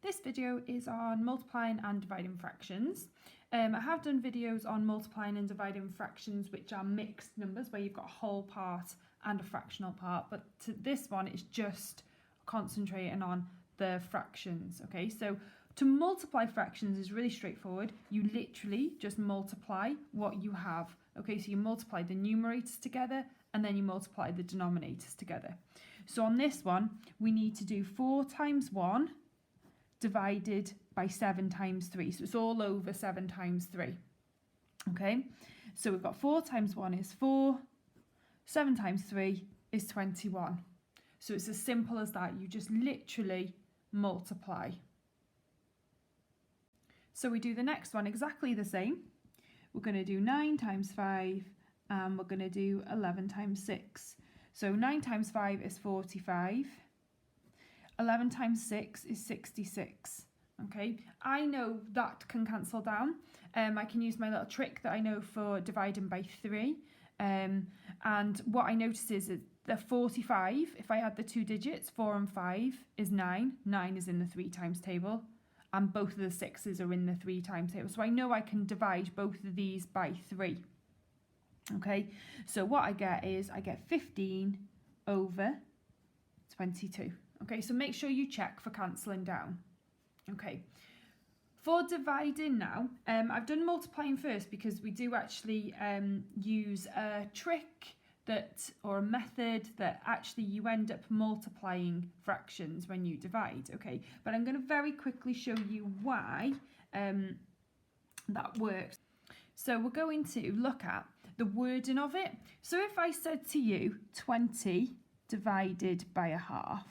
This video is on multiplying and dividing fractions. I have done videos on multiplying and dividing fractions which are mixed numbers where you've got a whole part and a fractional part, but this one is just concentrating on the fractions. Okay, so to multiply fractions is really straightforward. You literally just multiply what you have. Okay, so you multiply the numerators together and then you multiply the denominators together. So on this one, we need to do 4 times 1 divided by 7 times 3. So it's all over 7 times 3. Okay, so we've got 4 times 1 is 4, 7 times 3 is 21. So it's as simple as that. You just literally multiply. So we do the next one exactly the same. We're going to do 9 times 5 and we're going to do 11 times 6. So 9 times 5 is 45. 11 times 6 is 66. Okay, I know that can cancel down. I can use my little trick that I know for dividing by 3. And what I notice is that the 45, if I had the 2 digits, 4 and 5 is 9. 9 is in the 3 times table. And both of the 6s are in the 3 times table. So I know I can divide both of these by 3. Okay, so what I get is I get 15 over 22. Okay, so make sure you check for cancelling down. Okay, for dividing now, I've done multiplying first because we do actually use a trick or a method that actually you end up multiplying fractions when you divide. Okay, but I'm going to very quickly show you why that works. So we're going to look at the wording of it. So if I said to you 20 divided by a half,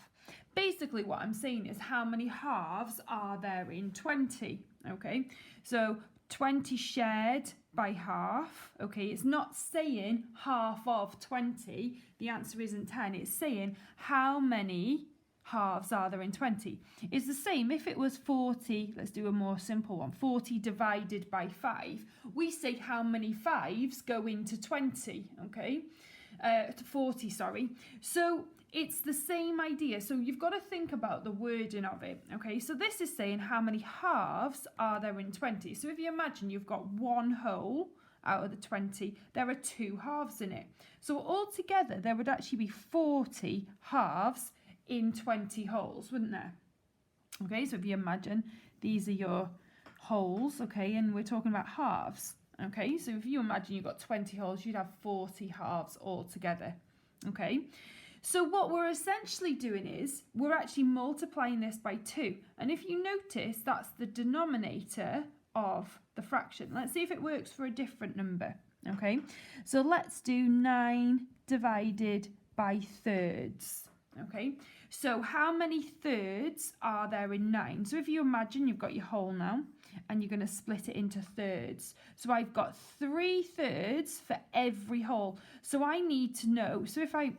basically what I'm saying is how many halves are there in 20? Okay, so 20 shared by half. Okay, it's not saying half of 20. The answer isn't 10. It's saying how many halves are there in 20. It's the same if it was 40. Let's do a more simple one. 40 divided by 5. We say how many 5s go into 20. Okay, 40, sorry. So it's the same idea. So you've got to think about the wording of it. Okay, so this is saying how many halves are there in 20. So if you imagine you've got one whole out of the 20, there are 2 halves in it. So altogether there would actually be 40 halves in 20 wholes, wouldn't there? Okay, so if you imagine these are your wholes, okay, and we're talking about halves. Okay, so if you imagine you've got 20 wholes, you'd have 40 halves altogether. Okay, so what we're essentially doing is we're actually multiplying this by 2. And if you notice, that's the denominator of the fraction. Let's see if it works for a different number. Okay, so let's do 9 divided by thirds. Okay, so how many thirds are there in 9? So if you imagine you've got your whole now and you're going to split it into thirds. So I've got 3 thirds for every whole. So I need to know, so if I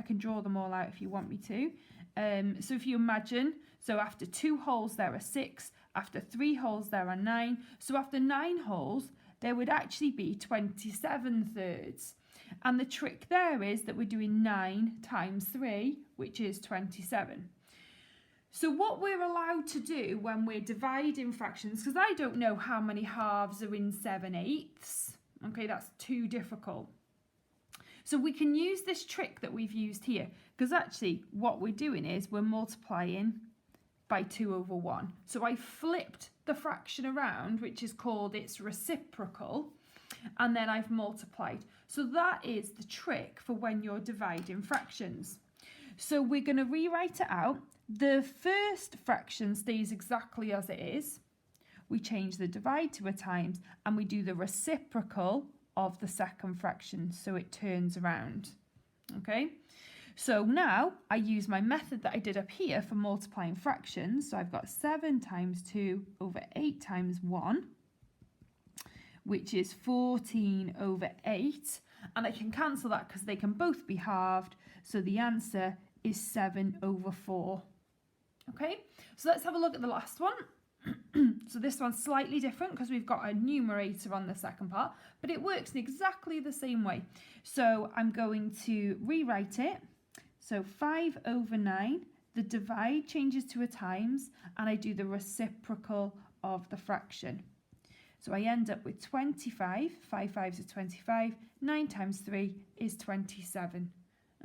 can draw them all out if you want me to. So if you imagine, so after 2 wholes there are 6, after 3 wholes there are 9. So after 9 wholes there would actually be 27 thirds. And the trick there is that we're doing 9 times 3, which is 27. So what we're allowed to do when we're dividing fractions, because I don't know how many halves are in 7/8. Okay, that's too difficult. So we can use this trick that we've used here, because actually what we're doing is we're multiplying by 2 over 1. So I flipped the fraction around, which is called its reciprocal, and then I've multiplied. So that is the trick for when you're dividing fractions. So we're going to rewrite it out. The first fraction stays exactly as it is. We change the divide to a times, and we do the reciprocal of the second fraction, so it turns around. Okay, so now I use my method that I did up here for multiplying fractions. So I've got 7 times 2 over 8 times 1, which is 14 over 8, and I can cancel that because they can both be halved, so the answer is 7 over 4. Okay, so let's have a look at the last one. So this one's slightly different because we've got a numerator on the second part, but it works in exactly the same way. So I'm going to rewrite it. So 5 over 9 the divide changes to a times, and I do the reciprocal of the fraction. So I end up with 25, 5 5s are 25, 9 times 3 is 27,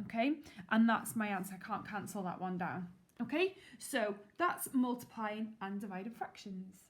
okay? And that's my answer, I can't cancel that one down, okay? So that's multiplying and dividing fractions.